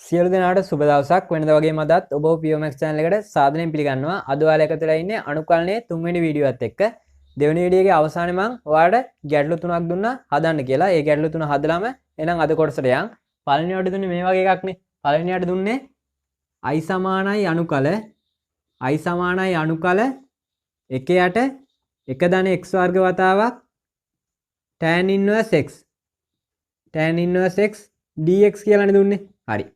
සියලු දෙනාට සුබ දවසක් වෙනදා වගේම අදත් ඔබ POMax channel එකට සාදරයෙන් පිළිගන්නවා. අද ඔයාලා එකතු වෙලා ඉන්නේ අනුකලනයේ තුන්වෙනි වීඩියෝවත් එක්ක. දෙවෙනි වීඩියෝ එකේ අවසානයේ මම ඔයාලට ගැටලු තුනක් දුන්නා හදන්න කියලා. ඒ ගැටලු තුන හදලාම එහෙනම් අද කොටසට යන්. පළවෙනිවට දුන්නේ මේ වගේ එකක් නේ. පළවෙනියට දුන්නේ i සමානයි අනුකල i සමානයි අනුකල 1 යට 1 ධන x වර්ග වතාවක් tan inverse x dx කියලානේ දුන්නේ. හරි.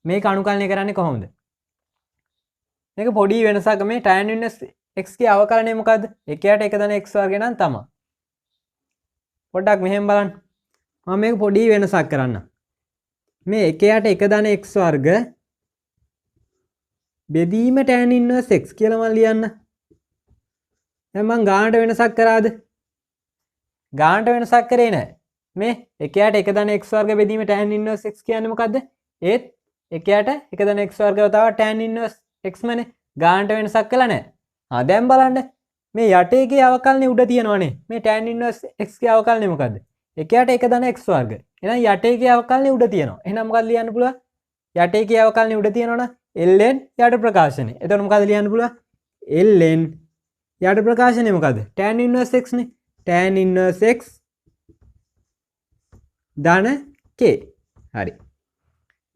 මේක අනුකලනය කරන්නේ කොහොමද? මේක පොඩි වෙනසක් මේ tan inverse x ගේ අවකලනය මොකද්ද? 1 යට 1 ධන x වර්ග නම් තමයි. පොඩ්ඩක් මෙහෙම බලන්න. මම මේක පොඩි වෙනසක් කරන්න. මේ 1 යට 1 ධන x වර්ග බෙදීම tan inverse x කියලා මම ලියන්න. දැන් මම ගානට වෙනසක් කරාද? ගානට වෙනසක් කරේ නැහැ. මේ 1 යට 1 ධන x වර්ග බෙදීම tan inverse x කියන්නේ මොකද්ද? ඒත් 1 යට 1 ධන x වර්ග වතාව tan inverse x මනේ. ගානට වෙනසක් කළා නැහැ. දැන් බලන්න මේ යටේගේ අවකලනේ උඩ තියෙනවනේ. මේ tan inverse x ගේ අවකලනේ මොකද්ද? 1 යට 1 ධන x වර්ග. එහෙනම් යටේගේ අවකලනේ උඩ තියෙනවා. එහෙනම් මොකක්ද ලියන්න පුළුවන්? යටේගේ අවකලනේ උඩ තියෙනවනම් ln යට ප්‍රකාශනය. එතකොට මොකද ලියන්න පුළුවන්? ln යට ප්‍රකාශනය මොකද්ද? tan inverse x නේ. tan inverse x ධන k. හරි.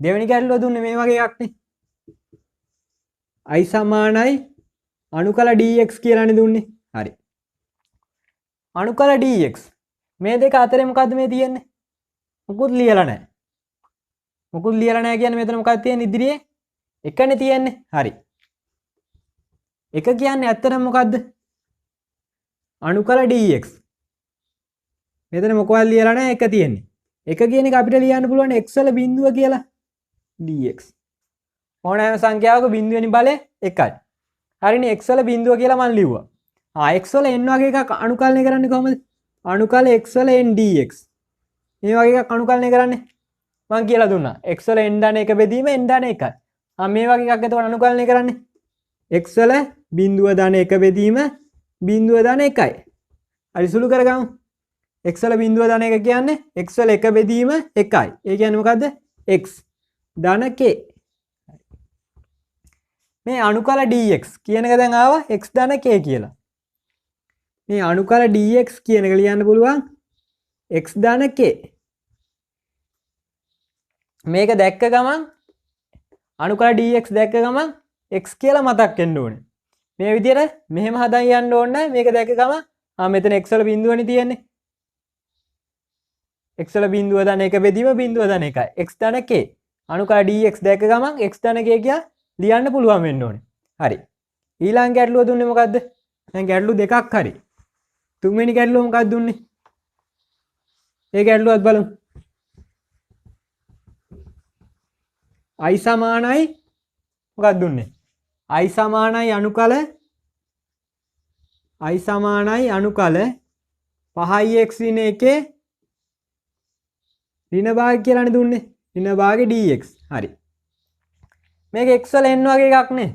දෙවෙනි ගැටලුව දුන්නේ මේ වගේ එකක් නේ. i සමානයි අනුකල dx කියලානේ දුන්නේ. හරි. අනුකල dx. මේ දෙක අතරේ මොකද්ද මේ තියෙන්නේ? මොකුත් ලියලා නැහැ. මොකුත් ලියලා නැහැ කියන්නේ මෙතන මොකක්ද තියෙන්නේ ඉදිරියේ? එකනේ තියෙන්නේ. හරි. එක කියන්නේ ඇත්තටම මොකද්ද? අනුකල dx. මෙතන මොකවත් ලියලා නැහැ එක තියෙන්නේ. එක කියන එක අපිට ලියන්න පුළුවන් x වල බිඳුව කියලා dx. ඕනෑම සංඛ්‍යාවක බිඳුවෙනි බලය 1යි. හරිනේ x වල බිඳුව කියලා මම ලිව්වා. x වල n වගේ එකක් අනුකලනය කරන්නේ කොහොමද? අනුකල x වල n dx. මේ වගේ එකක් අනුකලනය කරන්නේ මම කියලා දුන්නා. x වල n ධන 1 බෙදීම n ධන 1යි. මේ වගේ එකක් එතකොට අනුකලනය කරන්නේ x වල බිඳුව ධන 1 බෙදීම බිඳුව ධන 1යි. හරි සුළු කරගමු. x වල බිඳුව ධන 1 කියන්නේ x වල 1 බෙදීම 1යි. ඒ කියන්නේ මොකද්ද? x ධන k. මේ අනුකල dx කියන එක දැන් ආවා x ධන k කියලා. මේ අනුකල dx කියන එක ලියන්න පුළුවන් x ධන k. මේක දැක්ක ගමන් අනුකල dx දැක්ක ගමන් x කියලා මතක් වෙන්න ඕනේ. මේ විදිහට මෙහෙම හදන් යන්න ඕනේ නැහැ. මේක දැක්ක ගමන් මෙතන x වල බිඳුවනේ තියෙන්නේ. x වල බිඳුව ධන 1 බෙදීම බිඳුව ධන 1යි. x ධන k. අනුකල dx දැක්ක ගමන් x ධන k කියලා ලියන්න පුළුවන් වෙන්න ඕනේ. හරි. ඊළඟ ගැටලුව දුන්නේ මොකද්ද? දැන් ගැටලු දෙකක් හරි. තුන්වෙනි ගැටලුව මොකක්ද දුන්නේ? ඒ ගැටලුවත් බලමු. i සමානයි මොකක්ද දුන්නේ? i සමානයි අනුකල 5x ඍණ 1 ඍණ භාග කියලානේ දුන්නේ. ඍණ භාගේ dx. හරි. මේක x වල n වගේ එකක් නේ.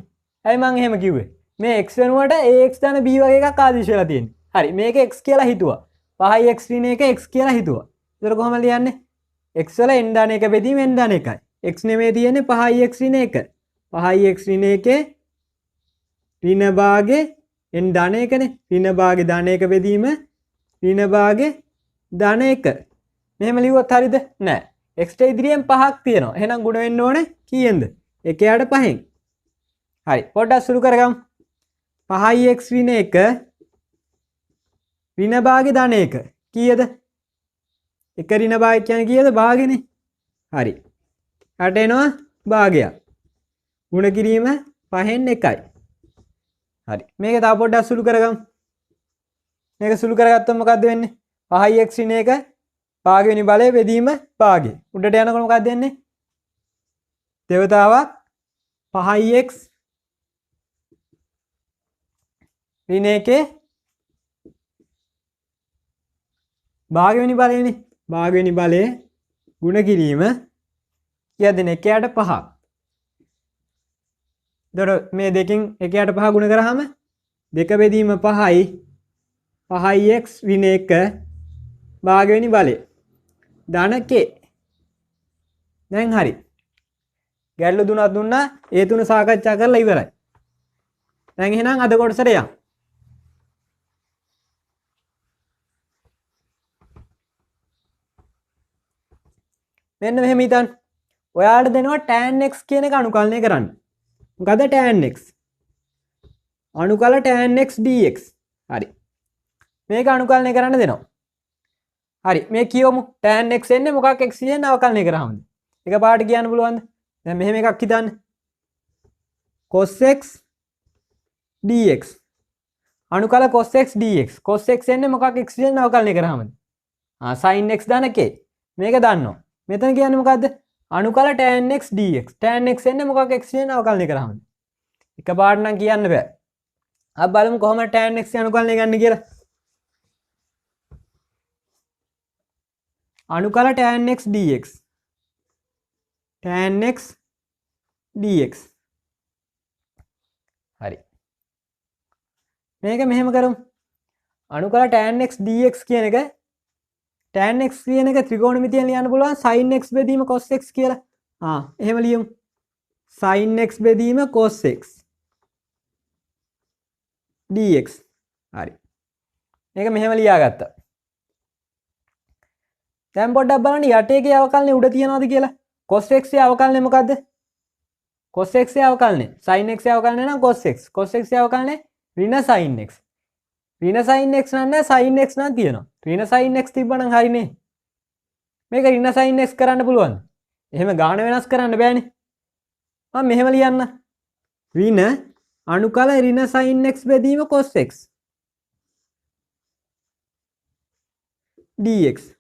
ඇයි මං එහෙම කිව්වේ? මේ x වෙනුවට ax ධන b වගේ එකක් ආදේශ වෙලා තියෙන්නේ. හරි. මේක x කියලා හිතුවා. 5x ඍණ 1 x කියලා හිතුවා. ඒතර කොහොමද ලියන්නේ? x වල n ධන 1 බෙදීම n ධන 1යි. x නෙමෙයි තියෙන්නේ 5x ඍණ 1. 5x ඍණ 1 ඍණ භාගේ n ධන 1නේ. ඍණ භාගේ ධන 1 බෙදීම ඍණ භාගේ ධන 1. මෙහෙම ලිව්වොත් හරිද? නෑ. x ට ඉදිරියෙන් 5ක් තියෙනවා. එහෙනම් ගුණ වෙන්න ඕනේ කීයෙන්ද? 1 යට 5න්. හරි. පොඩ්ඩක් සුළු කරගමු. 5x ඍණ 1 ඍණ භාගේ ධන 1 කීයද? 1 ඍණ භාගය කියන්නේ කීයද? භාගෙනේ. හරි. යට එනවා භාගයක්. ගුණ කිරීම 5න් 1යි. හරි. මේක තව පොඩ්ඩක් සුළු කරගමු. මේක සුළු කරගත්තොත් මොකද්ද වෙන්නේ? 5x ඍණ 1 භාගවෙනි බලය බෙදීම භාගය. උඩට යනකොට මොකක්ද වෙන්නේ? දෙවතාවක් 5x ඍණ 1 භාගවෙනි බලයනේ. භාගවෙනි බලය ගුණ කිරීම කීයද? 1 යට 5ක්. එතකොට මේ දෙකෙන් 1 යට 5 ගුණ කරාම 2 බෙදීම 5යි 5x ඍණ 1 භාගවෙනි බලය ධන k. දැන් හරි. ගැටලු තුනක් දුන්නා. ඒ තුන සාකච්ඡා කරලා ඉවරයි. දැන් එහෙනම් අද කොටසට යමු. මෙන්න මෙහෙම හිතන්න. ඔයාලට දෙනවා tan x කියන එක අනුකලනය කරන්න. මොකද tan x? අනුකල tan x dx. හරි. මේක අනුකලනය කරන්න දෙනවා. හරි. මේ කියවමු tan x එන්නේ මොකක් x කියන අවකලනය කරාමද? එක පාට කියන්න පුළුවන්ද? දැන් මෙහෙම එකක් හිතන්න. cos x dx. අනුකල cos x dx. cos x එන්නේ මොකක් x කියන අවකලනය කරාමද? sin x දාන k. මේක දන්නවා. මෙතන කියන්නේ මොකද්ද? අනුකල tan x dx. tan x එන්නේ මොකක් x කියන අවකලනය කරාමද? එක පාට නම් කියන්න බෑ. අපි බලමු කොහොමද tan x අනුකලනය ගන්න කියලා. අනුකල tan x dx. tan x dx. හරි. මේක මෙහෙම කරමු. අනුකල tan x dx කියන එක tan x කියන එක ත්‍රිකෝණමිතියෙන් ලියන්න පුළුවන් sin x බෙදීම cos x කියලා. එහෙම ලියමු. sin x බෙදීම cos x dx. හරි. මේක මෙහෙම ලියාගත්තා. දැන් පොඩ්ඩක් බලන්න යටේකේ අවකලනේ උඩ තියනවාද කියලා. cos x ගේ අවකලනේ මොකද්ද? cos x ගේ අවකලනේ sin x ගේ අවකලනේ නම් cos x. cos x ගේ අවකලනේ ඍණ sin x. ඍණ sin x නෑ sin x නම් තියෙනවා. ඍණ sin x තිබ්බනම් හරිනේ. මේක ඍණ sin x කරන්න පුළුවන්ද? එහෙම ගාණ වෙනස් කරන්න බෑනේ. මම මෙහෙම ලියන්න. ඍණ අනුකල ඍණ sin x බෙදීම cos x dx.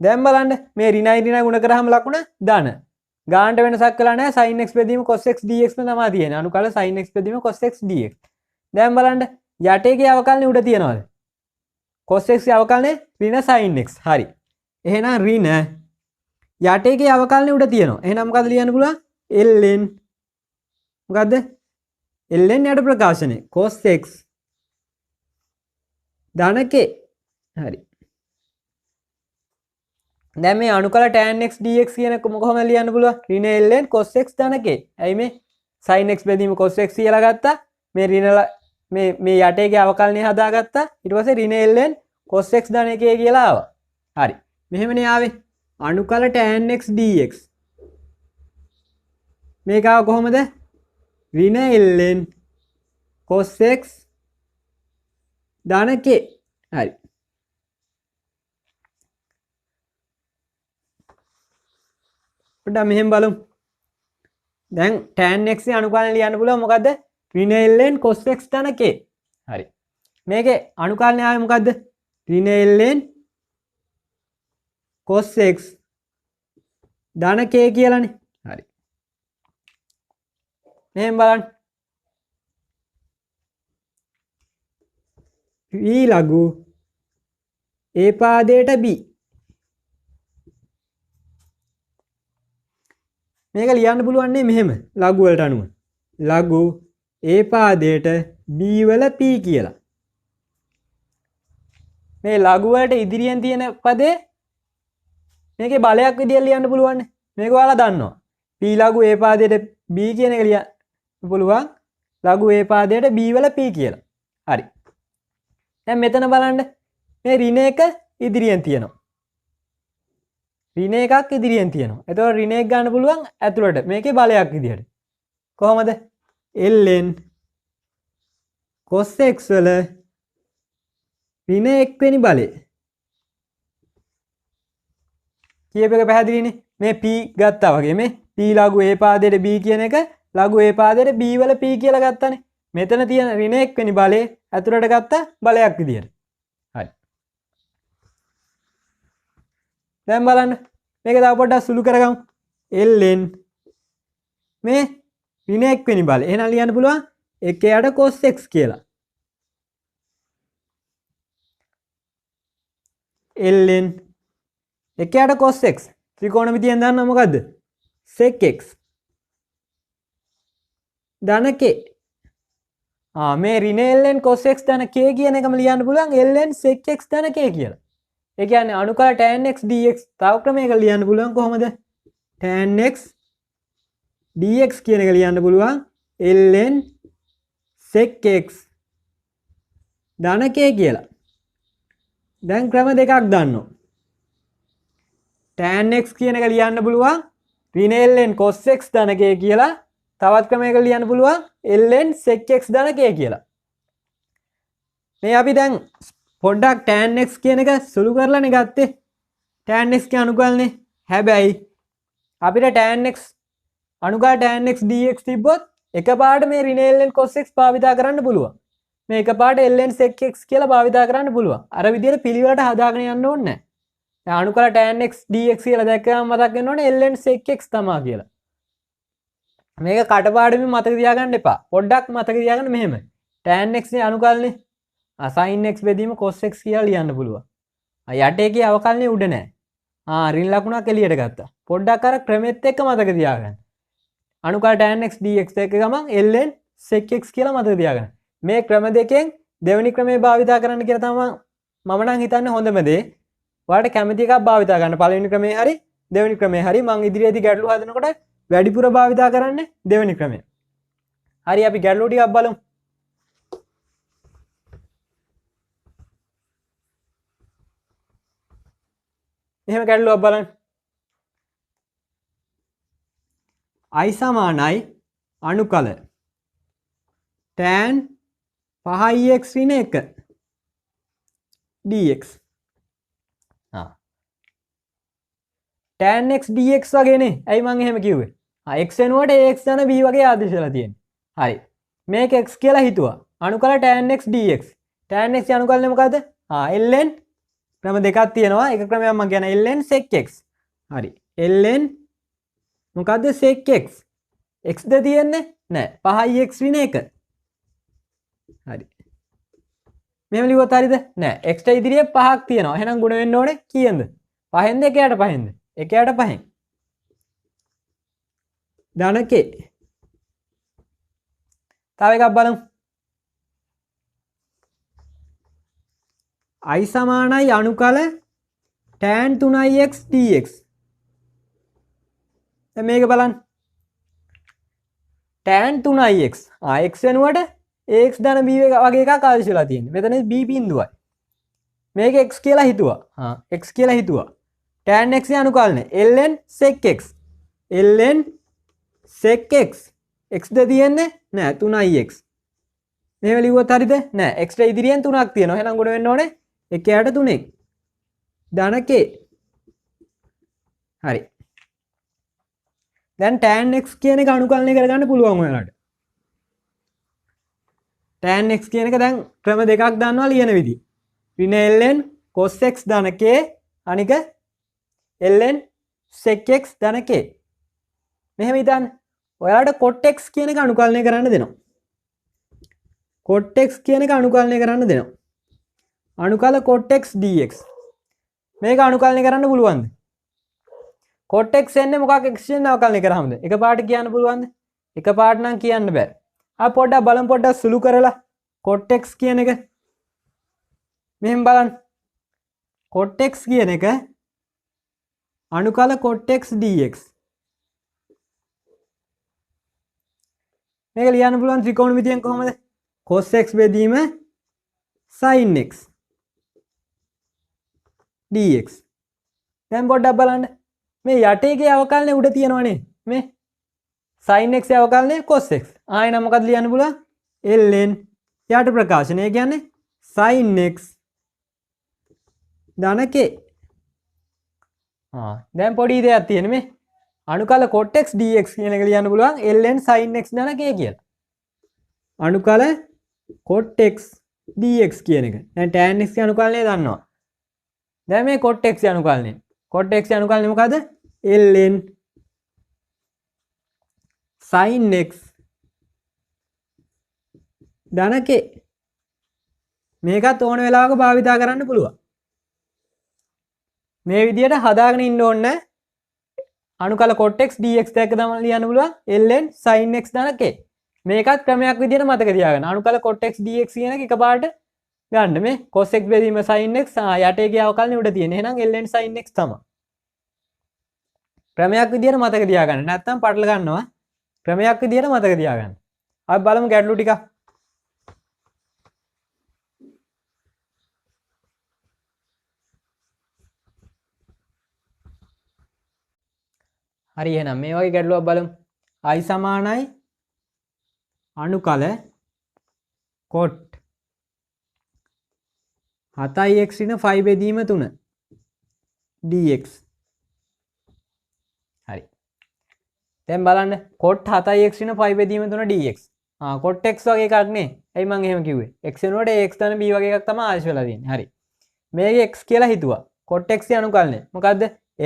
දැන් බලන්න මේ ඍණයි ඍණයි ගුණ කරාම ලකුණ ධන. ගානට වෙනසක් කළා නැහැ. sin x බෙදීම cos x dx තමයි තියෙන්නේ. අනුකල sin x බෙදීම cos x dx. දැන් බලන්න යටේකේ අවකලනේ උඩ තියනවාද? cos x ගේ අවකලනේ ඍණ sin x. හරි. එහෙනම් ඍණ යටේකේ අවකලනේ උඩ තියනවා. එහෙනම් මොකද ලියන්න පුළුවන්? ln මොකද්ද? ln යට ප්‍රකාශනය cos x ධන k. හරි. දැන් මේ අනුකල tan x dx කියන එක කොහොමද ලියන්න පුළුවන්? ඍණ ln cos x ධන k. ඇයි මේ sin x බෙදීම cos x කියලා ගත්තා. මේ ඍණ මේ යටේගේ අවකලනය හදාගත්තා. ඊට පස්සේ ඍණ ln cos x ධන k කියලා ආවා. හරි. මෙහෙමනේ ආවේ. අනුකල tan x dx. මේක ආව කොහොමද? ඍණ ln cos x ධන k. හරි. පොඩ්ඩක් මෙහෙම බලමු. දැන් tan x ගේ අනුකලනය ලියන්න පුළුවන් මොකද්ද? ඍණ ln cos x ධන k. හරි. මේකේ අනුකලනය ආවේ මොකද්ද? ඍණ ln cos x ධන k කියලානේ. හරි. මෙහෙම බලන්න. v ලඝු a පාදයට b. මේක ලියන්න පුළුවන් නේ මෙහෙම ලඝු වලට අනුව. ලඝු a පාදයට b වල p කියලා. මේ ලඝු වලට ඉදිරියෙන් තියෙන පදේ මේකේ බලයක් විදියට ලියන්න පුළුවන් නේ. මේක ඔයාලා දන්නවා. p ලඝු a පාදයට b කියන එක ලියන්න පුළුවන්. ලඝු a පාදයට b වල p කියලා. හරි. දැන් මෙතන බලන්න මේ ඍණ එක ඉදිරියෙන් තියෙනවා. ඍණ එකක් ඉදිරියෙන් තියෙනවා. එතකොට ඍණ එක ගන්න පුළුවන් ඇතුළට. මේකේ බලයක් විදියට. කොහොමද? ln cos x වල ඍණ 1 වෙනි බලය. කීප එක පැහැදිලිනේ. මේ p ගත්තා වගේ මේ p ලඝු a පාදයට b කියන එක ලඝු a පාදයට b වල p කියලා ගත්තානේ. මෙතන තියෙන ඍණ 1 වෙනි බලය ඇතුළට ගත්ත බලයක් විදියට. හරි. දැන් බලන්න මේක තව පොඩ්ඩක් සුළු කරගමු. ln මේ ඍණ 1 වෙනි බලය. එහෙනම් ලියන්න පුළුවන් 1 යට cos x කියලා. ln 1 යට cos x ත්‍රිකෝණමිතියෙන් දන්නා මොකද්ද? sec x ධන k. මේ ඍණ ln cos x ධන k කියන එකම ලියන්න පුළුවන් ln sec x ධන k කියලා. ඒ කියන්නේ අනුකල tan x dx තව ක්‍රමයකට ලියන්න පුළුවන් කොහොමද? tan x dx කියන එක ලියන්න පුළුවන් ln sec x ධන k කියලා. දැන් ක්‍රම දෙකක් දන්නවා. tan x කියන එක ලියන්න පුළුවන් ඍණ ln cos x ධන k කියලා. තවත් ක්‍රමයකට ලියන්න පුළුවන් ln sec x ධන k කියලා. මේ අපි දැන් පොඩ්ඩක් tan x කියන එක සුළු කරලානේ ගත්තේ. tan x කියන අනුකල්නේ. හැබැයි අපිට tan x අනුකල් tan x dx තිබ්බොත් එකපාරට මේ ඍණ ln cos x භාවිතා කරන්න පුළුවන්. මේ එකපාරට ln sec x කියලා භාවිතා කරන්න පුළුවන්. අර විදිහට පිළිවෙලට හදාගෙන යන්න ඕනේ නැහැ. දැන් අනුකල tan x dx කියලා දැක්කම මතක් වෙන්න ඕනේ ln sec x තමයි කියලා. මේක කටපාඩමින් මතක තියාගන්න එපා. පොඩ්ඩක් මතක තියාගන්න මෙහෙම. tan x නේ අනුකල්නේ. sin x බෙදීම cos x කියලා ලියන්න පුළුවන්. යට එකේ අවකලනේ උඩ නැහැ. ඍණ ලකුණක් එළියට ගත්තා. පොඩ්ඩක් අර ක්‍රමෙත් එක්ක මතක තියාගන්න. අනුකල tan x dx එක ගමන් ln sec x කියලා මතක තියාගන්න. මේ ක්‍රම දෙකෙන් දෙවෙනි ක්‍රමය භාවිතා කරන්න කියලා තමයි මම නම් හිතන්නේ හොඳම දේ. ඔයාලට කැමති එකක් භාවිතා ගන්න. පළවෙනි ක්‍රමේ හරි දෙවෙනි ක්‍රමේ හරි මම ඉදිරියේදී ගැටලු හදනකොට වැඩිපුර භාවිතා කරන්නේ දෙවෙනි ක්‍රමය. හරි අපි ගැටලු ටිකක් බලමු. එහෙම ගැටලුවක් බලන්න. i සමානයි අනුකල tan 5x ඍණ 1 dx. tan x dx වගේනේ. ඇයි මම එහෙම කිව්වේ? x වෙනුවට ax ධන b වගේ ආදේශලා තියෙන්නේ. හරි. මේක x කියලා හිතුවා. අනුකල tan x dx. tan x අනුකලනේ මොකද්ද? ln ක්‍රම දෙකක් තියෙනවා. එක ක්‍රමයක් මම කියන ln sec x. හරි. ln මොකද්ද sec x? x ද තියෙන්නේ? නෑ. 5x ඍණ 1. හරි. මෙහෙම ලියුවොත් හරිද? නෑ. x ට ඉදිරියේ 5ක් තියෙනවා. එහෙනම් ගුණ වෙන්න ඕනේ කීයෙන්ද? 5ෙන්ද 1ට 5ෙන්ද? 1ට 5ෙන්. ධන k. තව එකක් බලමු. i සමානයි අනුකල tan 3x dx. දැන් මේක බලන්න. tan 3x. x වෙනුවට ax ධන b වගේ එකක් ආදේශලා තියෙන්නේ. මෙතන b බිඳුවයි. මේක x කියලා හිතුවා. x කියලා හිතුවා. tan x අනුකල්නේ ln sec x. ln sec x. x ද තියෙන්නේ නෑ 3x. මෙහෙම ලිව්වොත් හරිද? නෑ x ට ඉදිරියෙන් 3ක් තියෙනවා. එහෙනම් ගුණ වෙන්න ඕනේ 1ට 3ක්. ධන k. හරි. දැන් tan x කියන එක අනුකලනය කරගන්න පුළුවන් ඔයාලට. tan x කියන එක දැන් ක්‍රම දෙකක් දන්නවා ලියන විදිහ. ඍණ ln cos x ධන k අනික ln sec x ධන k. මෙහෙම හිතන්න. ඔයාලට cot x කියන එක අනුකලනය කරන්න දෙනවා. cot x කියන එක අනුකලනය කරන්න දෙනවා. අනුකල cot x dx. මේක අනුකලනය කරන්න පුළුවන්ද? cot x එන්නේ මොකක් x ෙන් අවකලනය කරාමද? එකපාරට කියන්න පුළුවන්ද? එකපාරට නම් කියන්න බෑ. පොඩ්ඩක් බලමු පොඩ්ඩක් සුළු කරලා cot x කියන එක. මෙහෙම බලන්න. cot x කියන එක අනුකල cot x dx. මේක ලියන්න පුළුවන් ත්‍රිකෝණමිතියෙන් කොහොමද? cos x බෙදීම sin x dx. දැන් පොඩ්ඩක් බලන්න. මේ යටේකේ අවකලනේ උඩ තියෙනවනේ. මේ sin x අවකලනේ cos x. ආයෙ මොකක්ද ලියන්න පුළුවන්? ln යට ප්‍රකාශනය කියන්නේ sin x ධන k. දැන් පොඩි දෙයක් තියෙන මේ අනුකල cot x dx කියන එක ලියන්න පුළුවන් ln sin x ධන k කියලා. අනුකල cot x dx කියන එක. දැන් tan x අනුකලනේ දන්නවා. දැන් මේ cot x අනුකලනේ. cot x අනුකලනේ මොකද? ln sin x ධන k. මේකත් ඕන වෙලාවක භාවිතා කරන්න පුළුවන්. මේ විදිහට හදාගෙන ඉන්න ඕනේ. අනුකල cot x dx දැක්ක තමයි ලියන්න පුළුවන් ln sin x ධන k. මේකත් ක්‍රමයක් විදිහට මතක තියාගන්න. අනුකල cot x dx කියන එක එකපාරට ගන්න. මේ cos x බෙදීම sin x යටේ ගිය අවකලනේ උඩ තියෙන. එහෙනම් ln sin x තමයි. ක්‍රමයක් විදිහට මතක තියාගන්න. නැත්නම් පටල ගන්නවා. ක්‍රමයක් විදිහට මතක තියාගන්න. අපි බලමු ගැටලු ටික. හරි එහෙනම් මේ වගේ ගැටලුවක් බලමු. i සමානයි අණුකල cot 7x ඍණ 5 බෙදීම 3 dx. හරි. දැන් බලන්න cot 7x ඍණ 5 බෙදීම 3 dx. cot x වගේ එකක් නේ. ඇයි මම එහෙම කිව්වේ? x වෙනකොට ax ධන b වගේ එකක් තමයි ආශ වෙලා තියෙන්නේ. හරි. මේක x කියලා හිතුවා. cot x අණුකලනේ. මොකද්ද?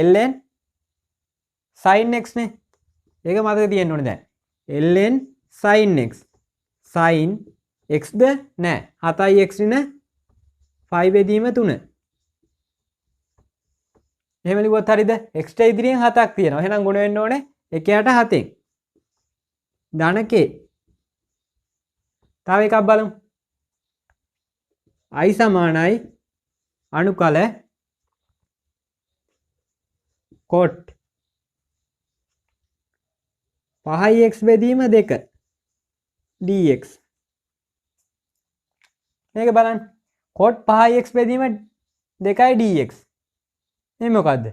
ln sin x නේ. ඒක මතක තියෙන්න ඕනේ දැන්. ln sin x. sin x ද නෑ. 7x ඍණ 5 බෙදීම 3. එහෙම ලිව්වොත් හරියද? x ට ඉදිරියෙන් 7ක් තියෙනවා. එහෙනම් ගුණ වෙන්න ඕනේ 1ට 7න්. ධන k. තව එකක් බලමු. i සමානයි අණුකල cot 5x බෙදීම 2 dx. මේක බලන්න. cot 5x බෙදීම 2යි dx. මේ මොකද්ද?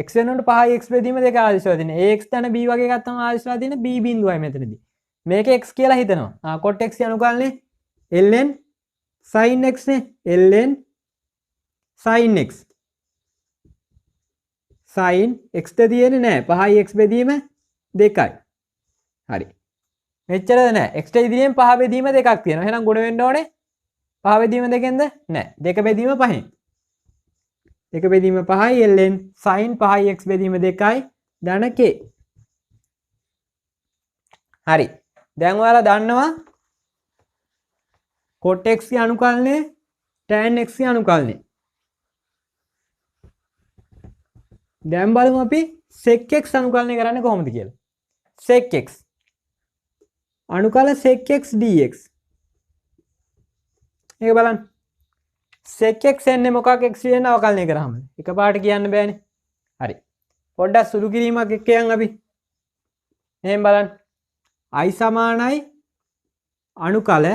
x වෙනකොට 5x බෙදීම 2 ආදිශලා තියෙන්නේ. ax ධන b වගේ එකක් තමයි ආදිශලා තියෙන්නේ. b බිඳුවයි මෙතනදී. මේක x කියලා හිතනවා. cot x අනුකල්නේ ln sin x නේ. ln sin x. sin x ද තියෙන්නේ නැහැ. 5x බෙදීම 2යි. හරි. මෙච්චරද නැහැ. x ට ඉදිරියෙන් 5 බෙදීම 2ක් තියෙනවා. එහෙනම් ගුණ වෙන්න ඕනේ 5 බෙදීම 2කින්ද? නැහැ. 2 බෙදීම 5න්. 2 බෙදීම 5යි ln sin 5x බෙදීම 2යි ධන k. හරි. දැන් ඔයාලා දන්නවා cot x ගේ අනුකලනය tan x ගේ අනුකලනය. දැන් බලමු අපි sec x අනුකලනය කරන්නේ කොහොමද කියලා. sec x අනුකල sec x dx. මේක බලන්න. sec x එන්නේ මොකක් x වෙන අවකලනය කරාම? එකපාරට කියන්න බෑනේ. හරි. පොඩ්ඩක් සුළු කිරීමක් එක්ක යන් අපි. එහෙන් බලන්න. i සමානයි අනුකල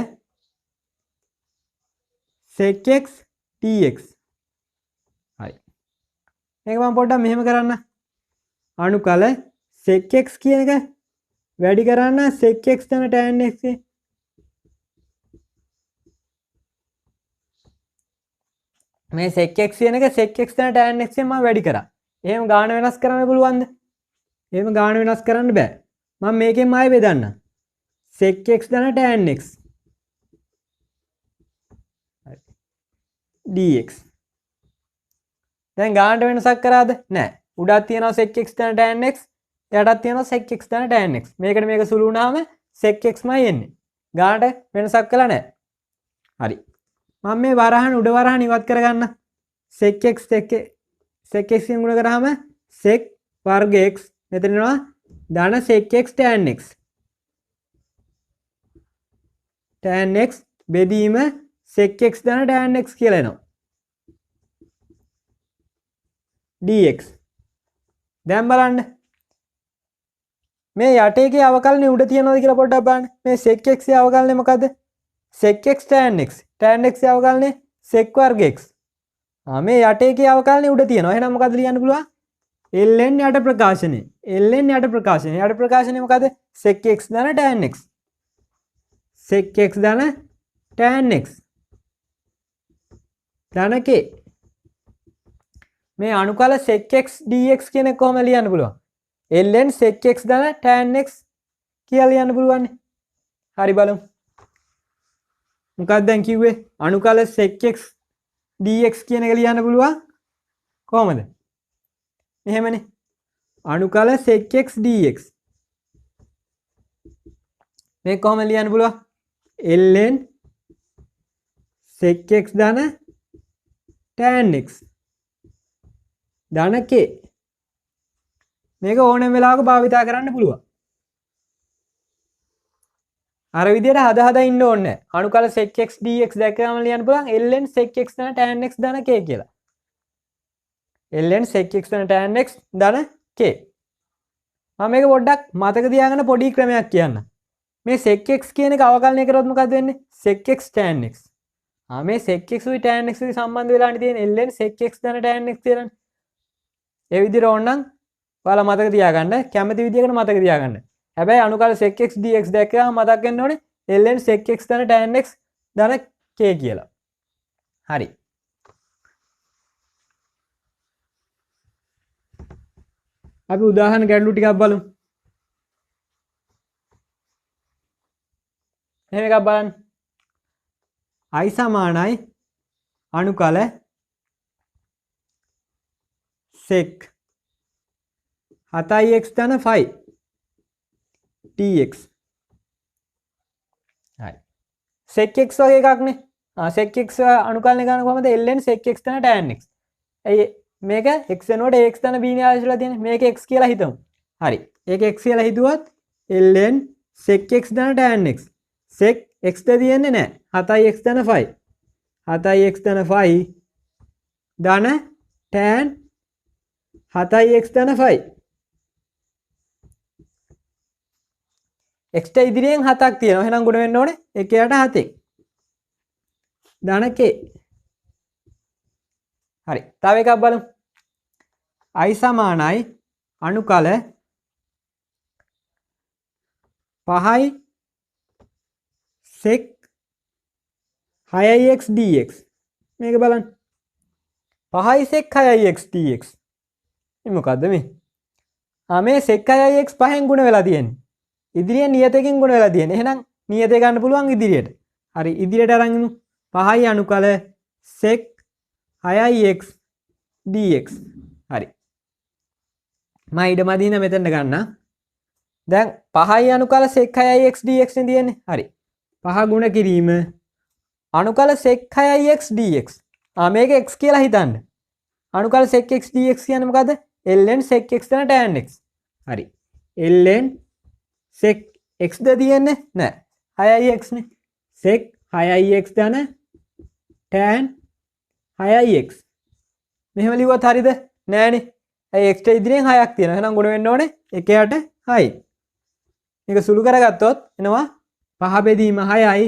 sec x dx. හරි. මේක මම පොඩ්ඩක් මෙහෙම කරන්න. අනුකල sec x කියන එක වැඩි කරන්න sec x තන tan x එක. මේ sec x කියන එක sec x තන tan x එකෙන් මම වැඩි කරා. එහෙම ගාන වෙනස් කරන්න පුළුවන්ද? එහෙම ගාන වෙනස් කරන්න බෑ. මම මේකෙන් ආයෙ බෙදන්න. sec x තන tan x dx. දැන් ගානට වෙනසක් කරාද? නෑ. උඩක් තියෙනවා sec x තන tan x, යටත් තියෙනවා sec x තන tan x. මේකට මේක සුළු වුණාම sec x මයි එන්නේ. ගානට වෙනසක් කළා නෑ. හරි. මම මේ වරහන් උඩ වරහන් ඉවත් කරගන්න. sec x එකෙන් ගුණ කරාම sec වර්ග x මෙතන එනවා ධන sec x tan x. tan x බෙදීම sec x ධන tan x කියලා එනවා. dx. දැන් බලන්න. මේ යටේකේ අවකලනේ උඩ තියනවාද කියලා පොඩ්ඩක් බලන්න. මේ sec x ගේ අවකලනේ මොකද්ද? sec x tan x. tan x ගේ අවකලනේ sec වර්ග x. මේ යටේකේ අවකලනේ උඩ තියනවා. එහෙනම් මොකද්ද ලියන්න පුළුවන්? ln යට ප්‍රකාශනය. ln යට ප්‍රකාශනය. යට ප්‍රකාශනය මොකද්ද? sec x ධන tan x. sec x ධන tan x. ධන k. මේ අනුකල sec x dx කියන එක කොහොම ලියන්න පුළුවන්? ln sec x ධන tan x කියලා ලියන්න පුළුවන්. හරි බලමු. මොකක්ද දැන් කිව්වේ? අනුකල sec x dx කියන එක ලියන්න පුළුවන් කොහොමද? එහෙමනේ. අනුකල sec x dx. මේක කොහොම ලියන්න පුළුවන්? ln sec x ධන tan x ධන k. මේක ඕනෑම වෙලාවක භාවිතා කරන්න පුළුවන්. අර විදියට හදා ඉන්න ඕනේ නැහැ. අනුකල sec x dx දැක්කම ලියන්න පුළුවන් ln sec x ධන tan x ධන k කියලා. ln sec x ධන tan x ධන k. මම මේක පොඩ්ඩක් මතක තියාගන්න පොඩි ක්‍රමයක් කියන්න. මේ sec x කියන එක අවකලනය කරොත් මොකද වෙන්නේ? sec x tan x. මේ sec x උයි tan x උයි සම්බන්ධ වෙලානේ තියෙන්නේ ln sec x ධන tan x කියලානේ. ඒ විදිහට ඕනනම් ඔයාලා මතක තියාගන්න කැමති විදිහකට මතක තියාගන්න. හැබැයි අනුකල sec x dx දැක්කම මතක් වෙන්න ඕනේ ln sec x ධන tan x ධන k කියලා. හරි. අපි උදාහරණ ගැටලු ටිකක් බලමු. එහෙම එකක් බලන්න. i සමානයි අනුකල sec 7x ධන 5 tx. හරි. sec x වගේ එකක් නේ. sec x අනුකලනය කරන කොහමද ln sec x ධන tan x. ඇයි මේක x වෙනකොට ax ධන b නේ ආවිසලා තියෙන්නේ. මේක x කියලා හිතමු. හරි. ඒක x කියලා හිතුවත් ln sec x ධන tan x. sec x ද තියෙන්නේ නැහැ. 7x ධන 5. 7x ධන 5 ධන tan 7x ධන 5. x ට ඉදිරියෙන් 7ක් තියෙනවා. එහෙනම් ගුණ වෙන්න ඕනේ 1ට 7ක්. ධන k. හරි. තව එකක් බලමු. i සමානයි අනුකල 5යි sec 6x dx. මේක බලන්න. 5යි sec 6x dx. මේ මොකද්ද මේ? මේ sec 6x 5න් ගුණ වෙලා තියෙන්නේ. ඉදිරියෙන් නියතකින් ගුණ වෙලා තියෙන්නේ. එහෙනම් නියතේ ගන්න පුළුවන් ඉදිරියට. හරි ඉදිරියට අරන් ඉමු. 5යි අනුකල sec 6x dx. හරි. මම ඊඩමදීන මෙතෙන්ට ගන්න. දැන් 5යි අනුකල sec 6x dx නේ තියෙන්නේ. හරි. 5 ගුණ කිරීම අනුකල sec 6x dx. මේක x කියලා හිතන්න. අනුකල sec x dx කියන්නේ මොකද්ද? ln sec x ධන tan x. හරි. ln sec x ද තියෙන්නේ නැහැ. 6x නේ. sec 6x ධන tan 6x. මෙහෙම ලිව්වත් හරියද? නෑනේ. ඇයි x ට ඉදිරියෙන් 6ක් තියෙනවා. එහෙනම් ගුණ වෙන්න ඕනේ 1ට 6යි. මේක සුළු කරගත්තොත් එනවා 5 බෙදීම 6යි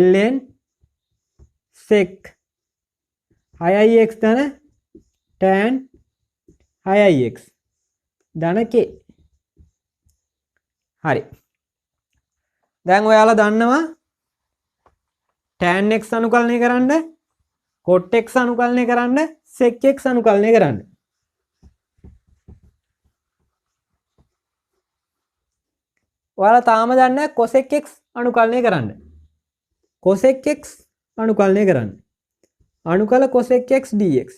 ln sec 6x ධන tan 6x ධන k. හරි. දැන් ඔයාලා දන්නවා tan x අනුකලනය කරන්න, cot x අනුකලනය කරන්න, sec x අනුකලනය කරන්න. ඔයාලා තාම දන්නේ නැහැ cosec x අනුකලනය කරන්න. cosec x අනුකලනය කරන්න. අනුකල cosec x dx.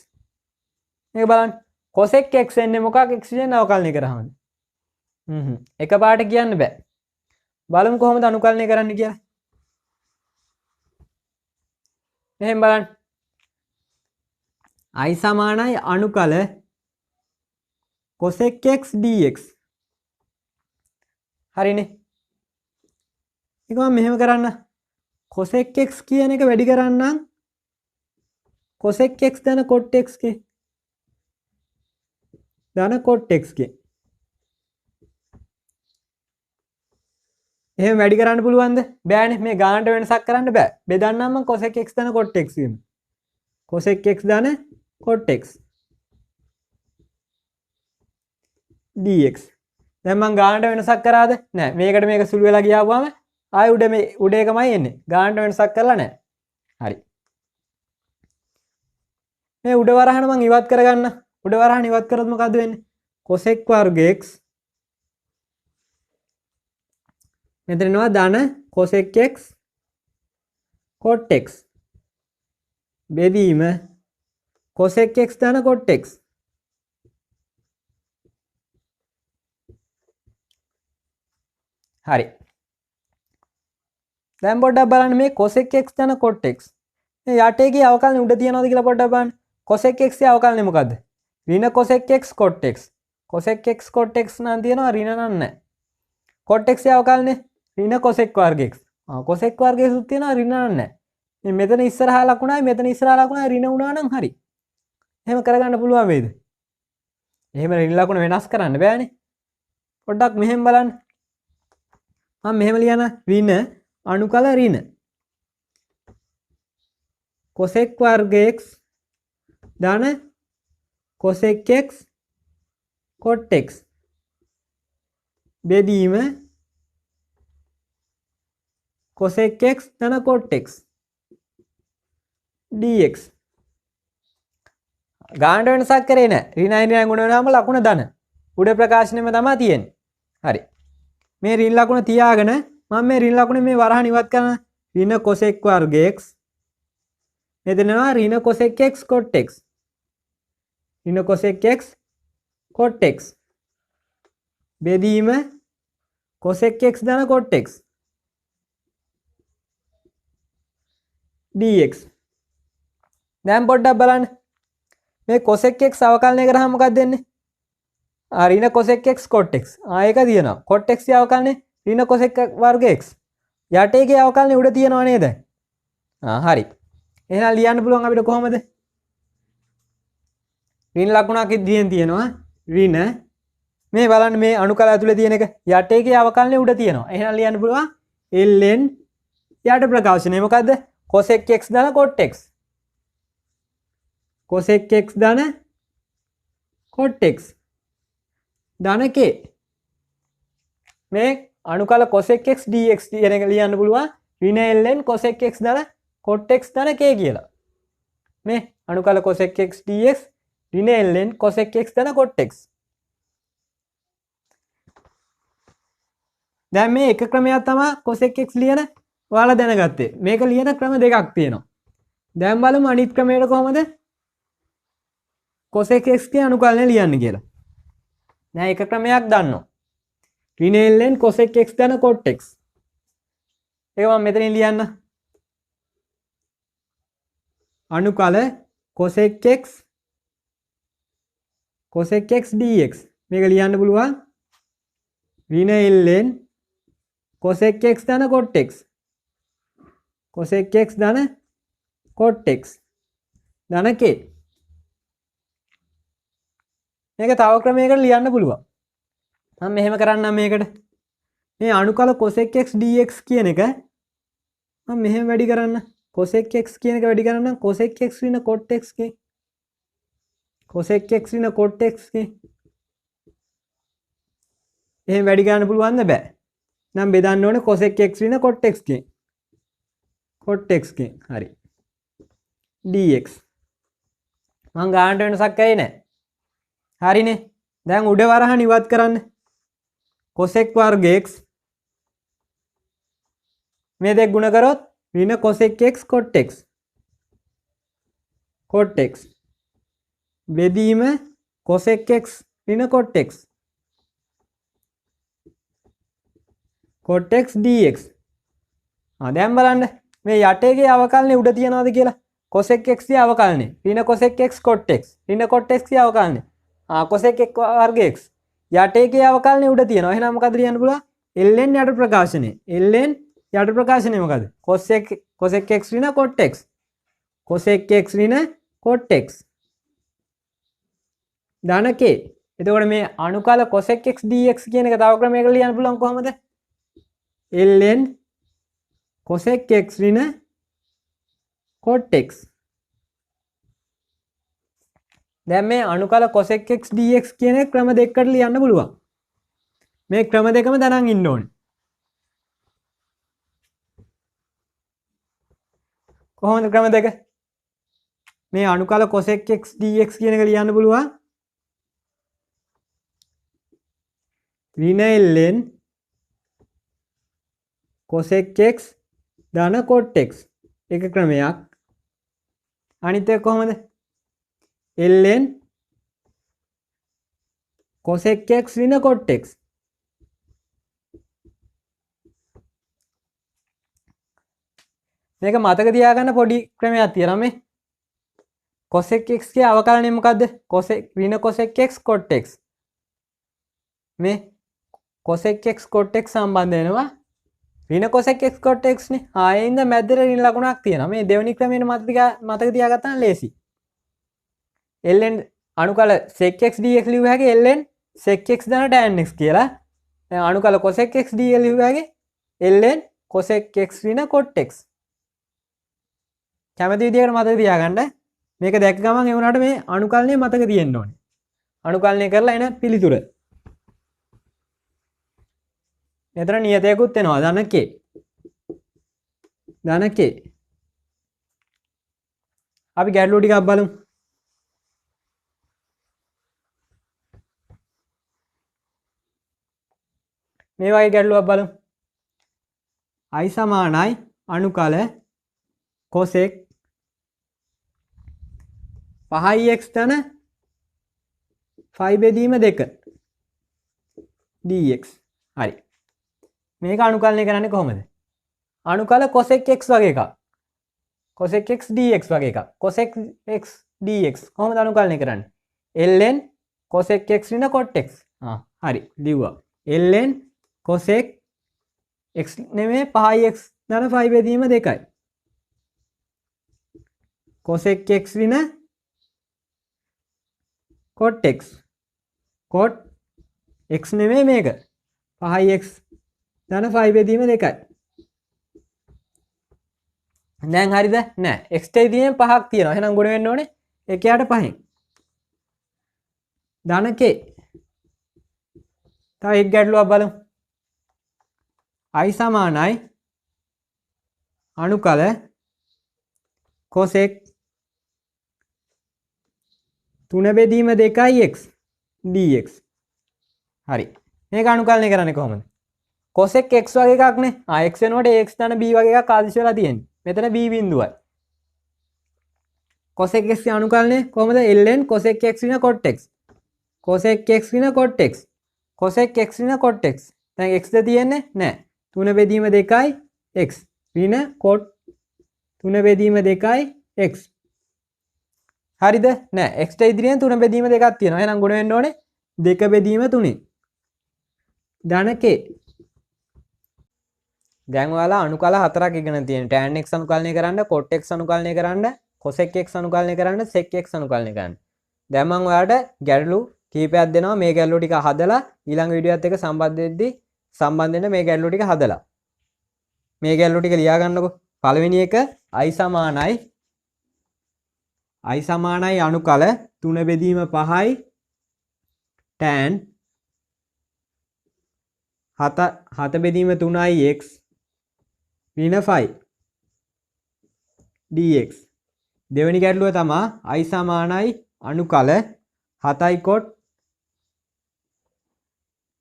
මේක බලන්න. cosec x එන්නේ මොකක් x දෙන්න අවකලනය කරාමද? එකපාරට කියන්න බෑ. බලමු කොහොමද අනුකලනය කරන්න කියලා. එහෙනම් බලන්න. i සමානයි අනුකල cosec x dx. හරිනේ. ඒක මම මෙහෙම කරන්න. cosec x කියන එක වැඩි කරන්නම් cosec x ධන cot x ගේ. ධන cot x ගේ. එහෙම වැඩි කරන්න පුළුවන්ද? බෑනේ. මේ ගානට වෙනසක් කරන්න බෑ. බෙදන්නම් මම cosec x ධන cot x කියමු. cosec x ධන cot x dx. දැන් මම ගානට වෙනසක් කරාද? නෑ. මේකට මේක සුළු වෙලා ගියාම ආයෙ උඩ එකමයි එන්නේ. ගානට වෙනසක් කරලා නෑ. හරි. මේ උඩ වරහන මම ඉවත් කරගන්න. උඩ වරහන ඉවත් කරොත් මොකද වෙන්නේ? cosec වර්ග x මෙතන එනවා ධන cosec x cot x බෙදීම cosec x ධන cot x. හරි. දැන් පොඩ්ඩක් බලන්න මේ cosec x ධන cot x. මේ යටේ ගිය අවකලන උඩ තියනවද කියලා පොඩ්ඩක් බලන්න. cosec x ගේ අවකලනය මොකද්ද? ඍණ cosec x cot x. cosec x cot x නම් තියනවා ඍණ නම් නැහැ. cot x ගේ අවකලනය ඍණ cosec වර්ග x. cosec වර්ග x උත් තියනවා ඍණ නම් නැහැ. මේ මෙතන ඉස්සරහා ලකුණයි මෙතන ඉස්සරහා ලකුණයි ඍණ වුණා නම් හරි. එහෙම කරගන්න පුළුවන් වේද? එහෙම ඍණ ලකුණ වෙනස් කරන්න බෑනේ. පොඩ්ඩක් මෙහෙම බලන්න. මම මෙහෙම ලියන ඍණ අනුකල ඍණ cosec වර්ග x ධන cosec x cot x බෙදීම cosec x ධන cot x dx. ගානට වෙනසක් කරේ නැහැ. ඍණ අයින් ගුණ වෙනාම ලකුණ ධන. උඩ ප්‍රකාශනෙම තමයි තියෙන්නේ. හරි. මේ ඍණ ලකුණ තියාගෙන මම මේ ඍණ ලකුණ මේ වරහන් ඉවත් කරන ඍණ cosec වර්ග x මෙතනවා ඍණ cosec x cot x ඍණ cosec x cot x බෙදීම cosec x ධන cot x dx. දැන් පොඩ්ඩක් බලන්න මේ cosec x අවකලනය කරාම මොකක්ද වෙන්නේ? ඍණ cosec x cot x. ඒක තියෙනවා. cot x ගේ අවකලනය ඍණ cosec වර්ග x. යට එකේ අවකලනය උඩ තියෙනව නේද? හරි. එහෙනම් ලියන්න පුළුවන් අපිට කොහොමද? ඍණ ලකුණක් ඉදිරියෙන් තියෙනවා. ඍණ මේ බලන්න මේ අනුකල ඇතුලේ තියෙන එක යට එකේ අවකලනය උඩ තියෙනවා. එහෙනම් ලියන්න පුළුවන් ln යට ප්‍රකාශනය මොකද්ද? cosec x ධන cot x. cosec x ධන cot x ධන k. මේ අනුකල cosec x dx කියන එක ලියන්න පුළුවන් ඍණ ln cosec x ධන cot x ධන k කියලා. මේ අනුකල cosec x dx ඍණ ln cosec x ධන cot x. දැන් මේ එක ක්‍රමයක් තමයි cosec x ලියන ඔයාලා දැනගත්තේ. මේක ලියන ක්‍රම දෙකක් තියෙනවා. දැන් බලමු අනිත් ක්‍රමයට කොහොමද cosec x ගේ අනුකලනය ලියන්න කියලා. දැන් එක ක්‍රමයක් දන්නවා. ඍණ ln cosec x ධන cot x. ඒක මම මෙතනින් ලියන්න. අනුකල cosec x dx. මේක ලියන්න පුළුවන් ඍණ ln cosec x ධන cot x. cosec x ධන cot x ධන k. මේක තව ක්‍රමයකට ලියන්න පුළුවන්. මම මෙහෙම කරන්නම් මේකට. මේ අනුකල cosec x dx කියන එක මම මෙහෙම වැඩි කරන්න. cosec x කියන එක වැඩි කරන්න cosec x ඍණ cot x ගේ. cosec x ඍණ cot x ගේ. එහෙම වැඩි ගන්න පුළුවන්ද? බෑ. නම් බෙදන්න ඕනේ cosec x ඍණ cot x ගේ. cot x ගේ. හරි. dx. මං ගානට වෙනසක් කරේ නැහැ. හරිනේ. දැන් උඩ වරහන් ඉවත් කරන්න. cosec වර්ග x මේ දෙක ගුණ කරොත් ඍණ cosec x cot x. cot x බෙදීම cosec x ඍණ cot x. cot x dx. දැන් බලන්න මේ යට එකේ අවකලනය උඩ තියනවාද කියලා. cosec x ගේ අවකලනය ඍණ cosec x cot x ඍණ cot x ගේ අවකලනය cosec x වර්ග x යට එකේ අවකලනය උඩ තියෙනවා. එහෙනම් මොකද ලියන්න පුළුවන්? ln යට ප්‍රකාශනය. ln යට ප්‍රකාශනය මොකද? cosec x ඍණ cot x. cosec x ඍණ cot x ධන k. එතකොට මේ අනුකල cosec x dx කියන එක තව ක්‍රමයකට ලියන්න පුළුවන් කොහමද? ln cosec x ඍණ cot x. දැන් මේ අනුකල cosec x dx කියන ක්‍රම දෙකකට ලියන්න පුළුවන්. මේ ක්‍රම දෙකම දැනන් ඉන්න ඕනේ. කොහොමද ක්‍රම දෙක? මේ අනුකල cosec x dx කියන එක ලියන්න පුළුවන් ඍණ ln cosec x ධන cot x. එක ක්‍රමයක්. අනිත් එක කොහොමද? ln cosec x ඍණ cot x. මේක මතක තියාගන්න පොඩි ක්‍රමයක් තියෙනවා මේ. cosec x ගේ අවකලනය මොකද්ද? ඍණ cosec x cot x. මේ cosec x cot x සම්බන්ධ වෙනවා ඍණ cosec x cot x නේ. ආයෙින්ද මැද්දේ ඍණ ලකුණක් තියෙනවා. මේ දෙවෙනි ක්‍රමයෙන් මතක තියාගත්තා නම් ලේසි. ln අනුකල sec x dx ලියුව හැකි ln sec x ධන tan x කියලා. දැන් අනුකල cosec x dl විභාගේ ln cosec x ඍණ cot x. කැමති විදිහකට මතක තියාගන්න. මේක දැක්ක ගමන් ඒ වුණාට මේ අනුකලනය මතක තියෙන්න ඕනේ. අනුකලනය කරලා එන පිළිතුර. මෙතන නියතයකුත් එනවා ධන k. ධන k. අපි ගැටලුව ටිකක් බලමු. මේ වගේ ගැටලුවක් බලමු. i සමානයි අනුකල cosec 5x ධන 5 බෙදීම 2 dx. හරි. මේක අනුකලනය කරන්නේ කොහොමද? අනුකල cosec x වගේ එකක්. cosec x dx වගේ එකක්. cosec x dx කොහොමද අනුකලනය කරන්නේ? ln cosec x ඍණ cot x. හරි. ලිව්වා. ln cosec x නෙමෙයි 5x ධන 5 බෙදීම 2යි. cosec x ඍණ cot x. cot x නෙමෙයි මේක. 5x ධන 5 බෙදීම 2යි. දැන් හරිද? නෑ. x ට ඉදිරියෙන් 5ක් තියෙනවා. එහෙනම් ගුණ වෙන්න ඕනේ එකයට 5න්. ධන k. තව එක් ගැටලුවක් බලමු. i සමානයි අනුකල cosec 3 බෙදීම 2යි x dx. හරි. මේක අනුකලනය කරන්නේ කොහොමද? cosec x වගේ එකක් නේ. x වෙනකොට ax ධන b වගේ එකක් ආදිශ වෙලා තියෙන්නේ. මෙතන b බිඳුවයි. cosec x අනුකලනය කොහොමද? ln cosec x ඍණ cot x. cosec x ඍණ cot x. cosec x ඍණ cot x. දැන් x ද තියෙන්නේ නැහැ. 3 බෙදීම 2යි x ඍණ cot 3 බෙදීම 2යි x. හරිද? නෑ. x ට ඉදිරියෙන් 3 බෙදීම 2ක් තියෙනවා. එහෙනම් ගුණ වෙන්න ඕනේ 2 බෙදීම 3. ධන k. දැන් ඔයාලා අනුකල 4ක් ඉගෙන තියෙන. tan x අනුකලනය කරන්න, cot x අනුකලනය කරන්න, cosec x අනුකලනය කරන්න, sec x අනුකලනය කරන්න. දැන් මම ඔයාලට ගැටලු කීපයක් දෙනවා. මේ ගැටලු ටික හදලා ඊළඟ වීඩියෝත් එක්ක සම්බන්ධ වෙන්න මේ ගැටලු ටික හදලා. මේ ගැටලු ටික ලියා ගන්නකො. පළවෙනි එක i සමානයි අනුකල 3 බෙදීම 5යි tan 7 බෙදීම 3යි x ඍණ 5 dx. දෙවෙනි ගැටලුව තමයි i සමානයි අනුකල 7යි cot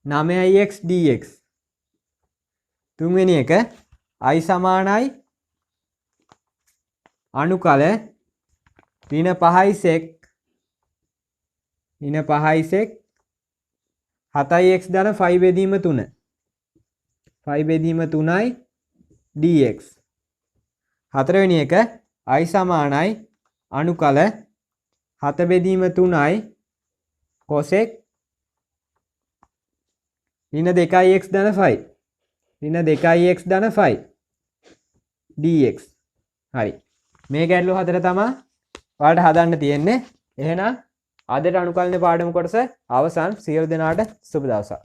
9යි x dx. තුන්වෙනි එක i සමානයි අනුකල ඍණ 5යි sec 7ix ධන 5 බෙදීම 3 5 බෙදීම 3යි dx. හතරවෙනි එක i සමානයි අනුකල 7 බෙදීම 3යි cosec ඍණ 2ix ධන 5 ඍණ 2ix ධන 5 dx. හරි. මේ ගැටලුව හතර තමයි ඔයාලට හදන්න තියෙන්නේ. එහෙනම් අදට අනුකලන පාඩම කොටස අවසන්. සියලු දෙනාට සුබ දවසක්.